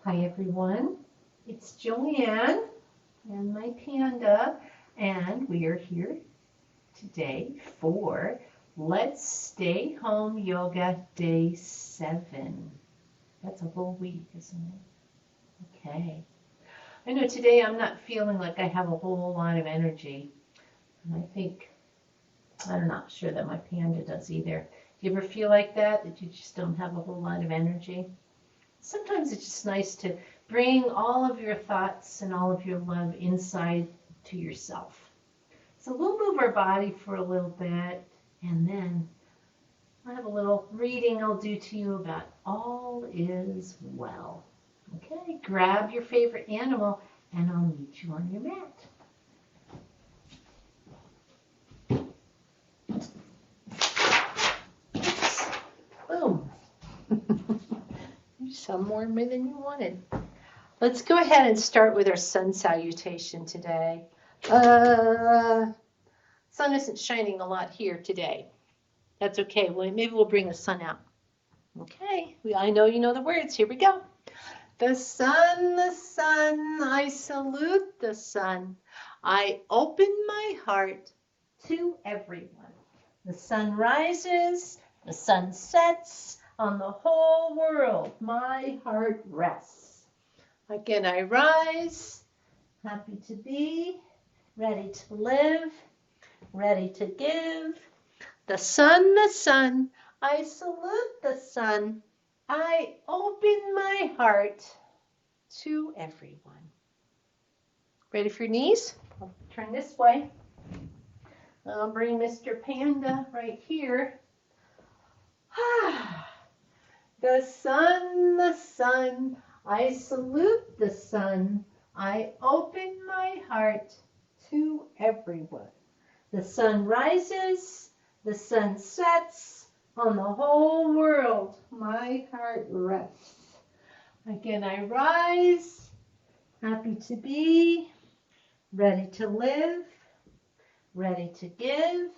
Hi everyone, it's Joanne and my panda, and we are here today for Let's Stay Home Yoga Day 7. That's a whole week, isn't it? Okay. I know today I'm not feeling like I have a whole lot of energy, and I'm not sure that my panda does either. Do you ever feel like that you just don't have a whole lot of energy? Sometimes it's just nice to bring all of your thoughts and all of your love inside to yourself. So we'll move our body for a little bit, and then I have a little reading I'll do to you about all is well. Okay, grab your favorite animal, and I'll meet you on your mat. Oops. Boom. You some warmer than you wanted. Let's go ahead and start with our sun salutation today. Sun isn't shining a lot here today. That's okay. Well, maybe we'll bring the sun out. Okay. I know you know the words. Here we go. The sun, I salute the sun. I open my heart to everyone. The sun rises, the sun sets on the whole world. My heart rests. Again, I rise, happy to be, ready to live, ready to give. The sun, I salute the sun. I open my heart to everyone. Ready for your knees? I'll turn this way. I'll bring Mr. Panda right here. The sun, I salute the sun. I open my heart to everyone. The sun rises, the sun sets on the whole world. My heart rests. Again, I rise, happy to be, ready to live, ready to give.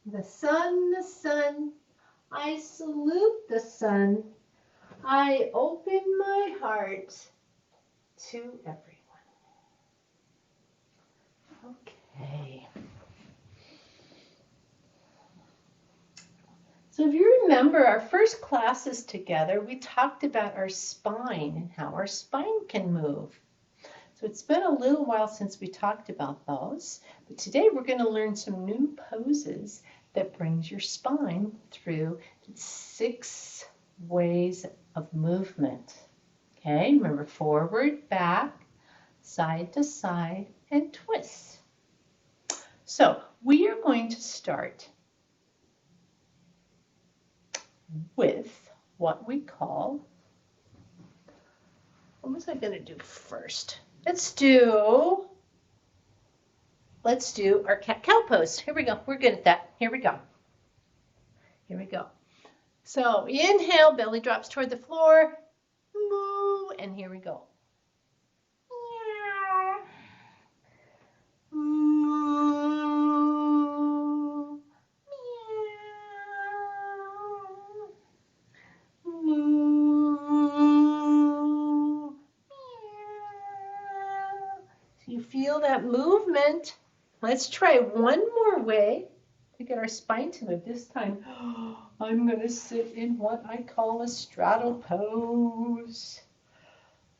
The sun, I salute the sun. I open my heart to everyone. Okay. So if you remember our first classes together, we talked about our spine and how our spine can move. So it's been a little while since we talked about those, but today we're going to learn some new poses that brings your spine through 6 ways of movement. Okay, remember forward, back, side to side, and twist. So we are going to start with what we call, what was I going to do first? Let's do our cat-cow pose. Here we go. We're good at that. Here we go. Here we go. So inhale, belly drops toward the floor. Moo, and here we go. Moo, moo, so you feel that movement. Let's try one more way to get our spine to move. This time, I'm going to sit in what I call a straddle pose.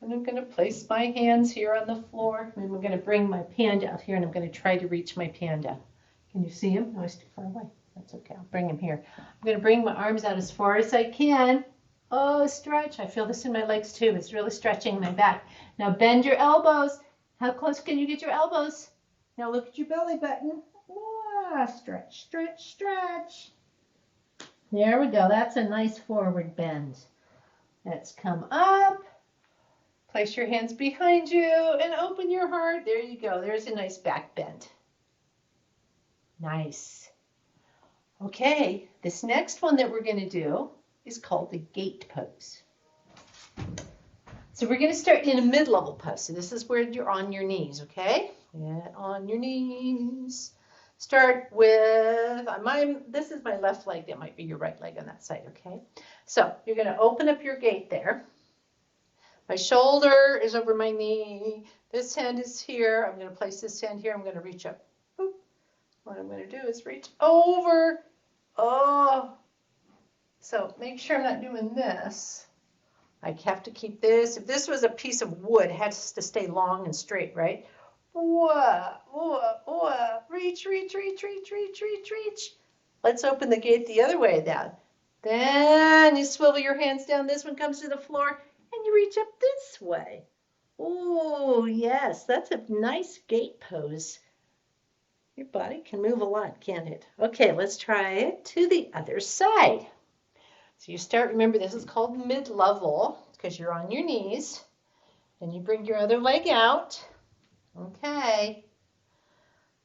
And I'm going to place my hands here on the floor. And I'm going to bring my panda out here, and I'm going to try to reach my panda. Can you see him? No, he's too far away. That's okay. I'll bring him here. I'm going to bring my arms out as far as I can. Oh, stretch. I feel this in my legs too. It's really stretching my back. Now bend your elbows. How close can you get your elbows? Now look at your belly button. Ah, stretch, stretch, stretch. There we go. That's a nice forward bend. Let's come up. Place your hands behind you and open your heart. There you go. There's a nice back bend. Nice. Okay, this next one that we're going to do is called the gate pose. So we're going to start in a mid-level pose. So this is where you're on your knees, okay? Get on your knees. Start with, this is my left leg. That might be your right leg on that side, okay? So you're going to open up your gate there. My shoulder is over my knee. This hand is here. I'm going to place this hand here. I'm going to reach up. Boop. What I'm going to do is reach over. Oh. So make sure I'm not doing this. I have to keep this. If this was a piece of wood, it has to stay long and straight, right? Whoa, whoa, whoa. Reach, reach, reach, reach, reach, reach, reach. Let's open the gate the other way then. Then you swivel your hands down. This one comes to the floor, and you reach up this way. Oh, yes, that's a nice gate pose. Your body can move a lot, can't it? Okay, let's try it to the other side. So you start, remember this is called mid-level because you're on your knees. And you bring your other leg out. Okay.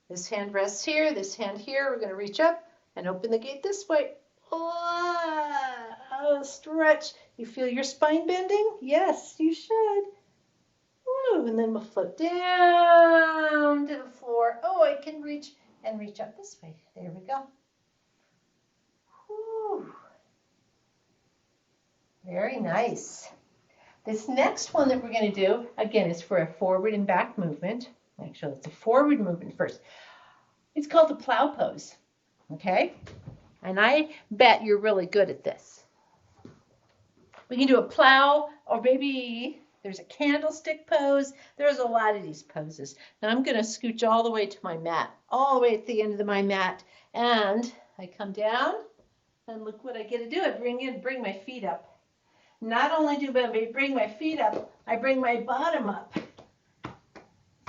This hand rests here, this hand here. We're going to reach up and open the gate this way. Oh, stretch. You feel your spine bending? Yes, you should. Woo, and then we'll float down to the floor. Oh, I can reach and reach up this way. There we go. Whew. Very nice. This next one that we're going to do, again, is for a forward and back movement. Actually, it's a forward movement first. It's called the plow pose, okay? And I bet you're really good at this. We can do a plow, or maybe there's a candlestick pose. There's a lot of these poses. Now I'm going to scooch all the way to my mat, all the way at the end of my mat. And I come down, and look what I get to do. I bring my feet up. Not only do I bring my feet up, I bring my bottom up.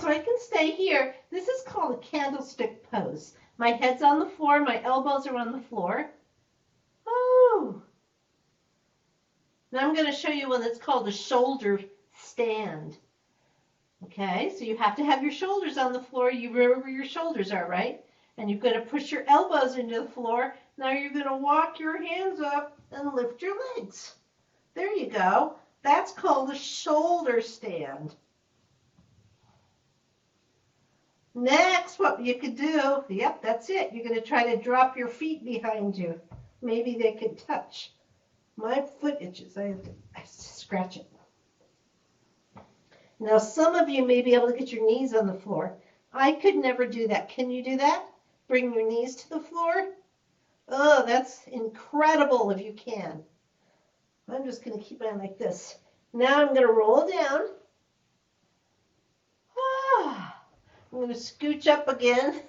So I can stay here. This is called a candlestick pose. My head's on the floor, my elbows are on the floor. Oh. Now I'm going to show you one that's called a shoulder stand. Okay, so you have to have your shoulders on the floor. You remember where your shoulders are, right? And you're going to push your elbows into the floor. Now you're going to walk your hands up and lift your legs. There you go. That's called a shoulder stand. Next, what you could do, yep, that's it. You're going to try to drop your feet behind you. Maybe they could touch. My foot itches. I have to scratch it. Now, some of you may be able to get your knees on the floor. I could never do that. Can you do that? Bring your knees to the floor? Oh, that's incredible if you can. I'm just going to keep on like this. Now I'm going to roll down. I'm going to scooch up again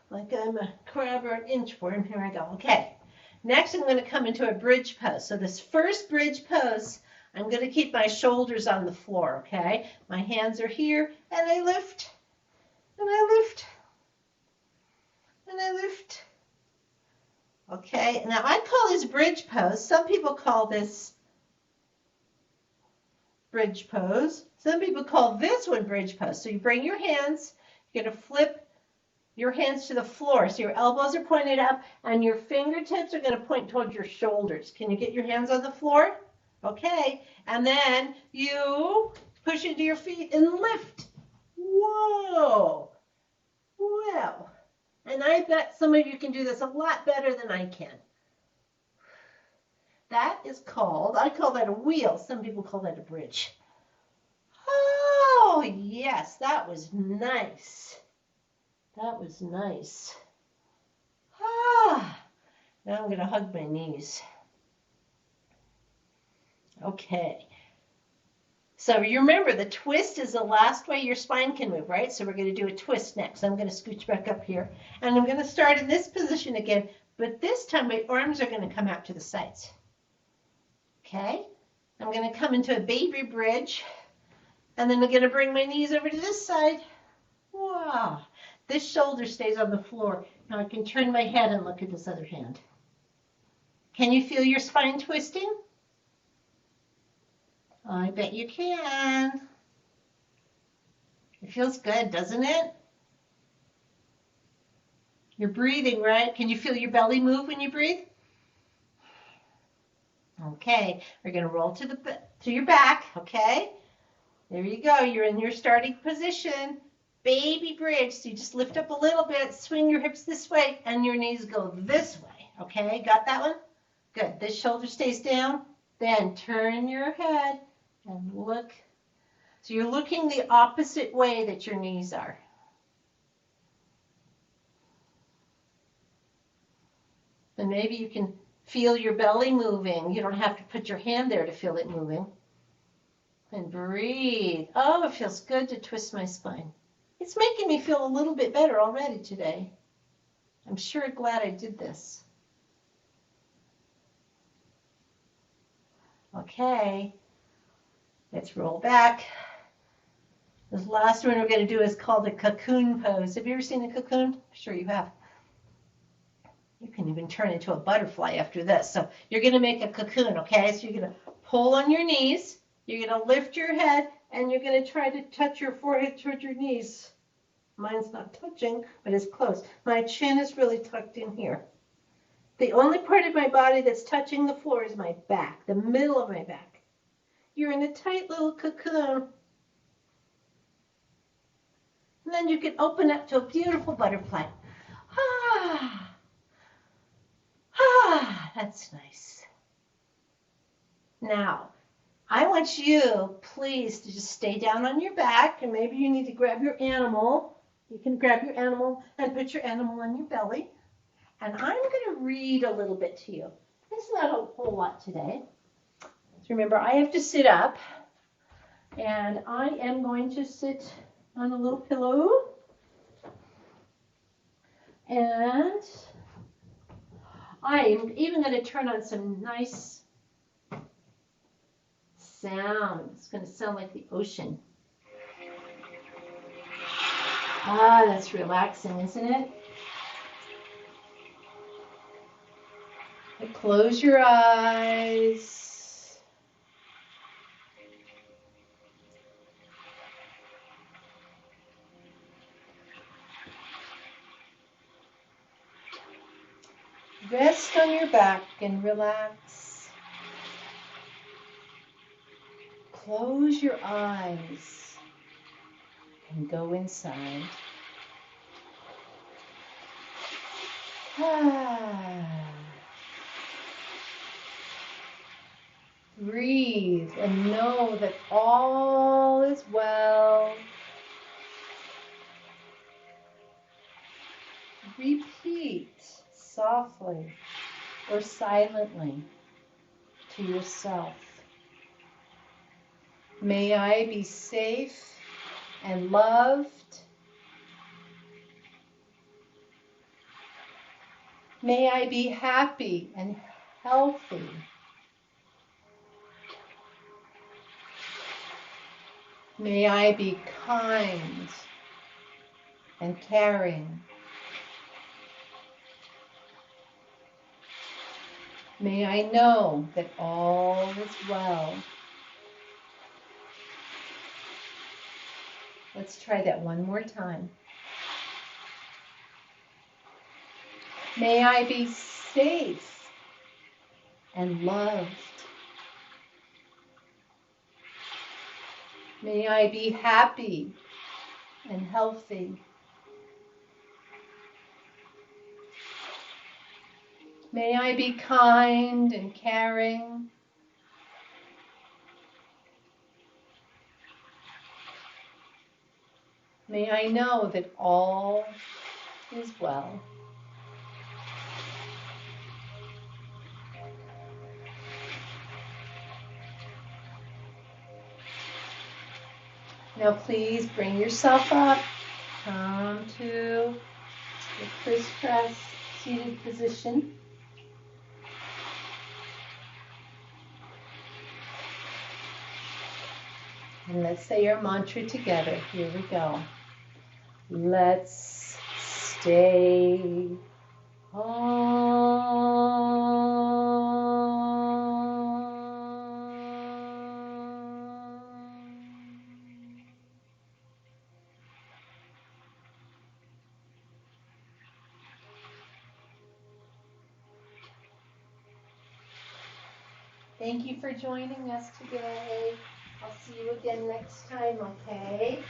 like I'm a crab or an inchworm. Here I go. Okay. Next, I'm going to come into a bridge pose. So this first bridge pose, I'm going to keep my shoulders on the floor, okay? My hands are here, and I lift, and I lift, and I lift. Okay, now I call this bridge pose. Some people call this bridge pose. Some people call this one bridge pose. So you bring your hands, you're going to flip your hands to the floor. So your elbows are pointed up and your fingertips are going to point towards your shoulders. Can you get your hands on the floor? Okay. And then you push into your feet and lift. Whoa. Well. And I bet some of you can do this a lot better than I can. That is called, I call that a wheel. Some people call that a bridge. Oh, yes, that was nice. That was nice. Now I'm going to hug my knees. Okay. So you remember the twist is the last way your spine can move, right? So we're going to do a twist next. I'm going to scooch back up here. And I'm going to start in this position again. But this time my arms are going to come out to the sides. Okay? I'm going to come into a baby bridge. And then I'm going to bring my knees over to this side. Wow. This shoulder stays on the floor. Now I can turn my head and look at this other hand. Can you feel your spine twisting? I bet you can. It feels good, doesn't it? You're breathing, right? Can you feel your belly move when you breathe? Okay, we're going to roll to your back, okay? There you go. You're in your starting position. Baby bridge. So you just lift up a little bit, swing your hips this way, and your knees go this way. Okay, got that one? Good. This shoulder stays down. Then turn your head and look So you're looking the opposite way that your knees are. And maybe you can feel your belly moving. You don't have to put your hand there to feel it moving. And breathe. Oh, it feels good to twist my spine. It's making me feel a little bit better already today. I'm sure glad I did this. Okay, let's roll back. This last one we're going to do is called the cocoon pose. Have you ever seen a cocoon? I'm sure you have. You can even turn into a butterfly after this. So you're going to make a cocoon, okay? So you're going to pull on your knees. You're going to lift your head, and you're going to try to touch your forehead towards your knees. Mine's not touching, but it's close. My chin is really tucked in here. The only part of my body that's touching the floor is my back, the middle of my back. You're in a tight little cocoon. And then you can open up to a beautiful butterfly. Ah, ah, that's nice. Now, I want you, please, to just stay down on your back, and maybe you need to grab your animal. You can grab your animal and put your animal on your belly. And I'm going to read a little bit to you. It's not a whole lot today. So remember, I have to sit up, and I am going to sit on a little pillow. And I am even going to turn on some nice sound. It's going to sound like the ocean. Ah, that's relaxing, isn't it? Close your eyes. Rest on your back and relax. Close your eyes and go inside. Breathe and know that all is well. Repeat softly or silently to yourself. May I be safe and loved. May I be happy and healthy. May I be kind and caring. May I know that all is well. Let's try that one more time. May I be safe and loved. May I be happy and healthy. May I be kind and caring. May I know that all is well. Now please bring yourself up. Come to the crisscross seated position. And let's say our mantra together. Here we go. Let's stay Thank you for joining us today. I'll see you again next time, okay?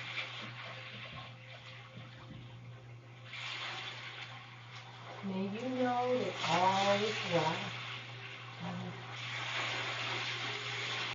May you know that all is well.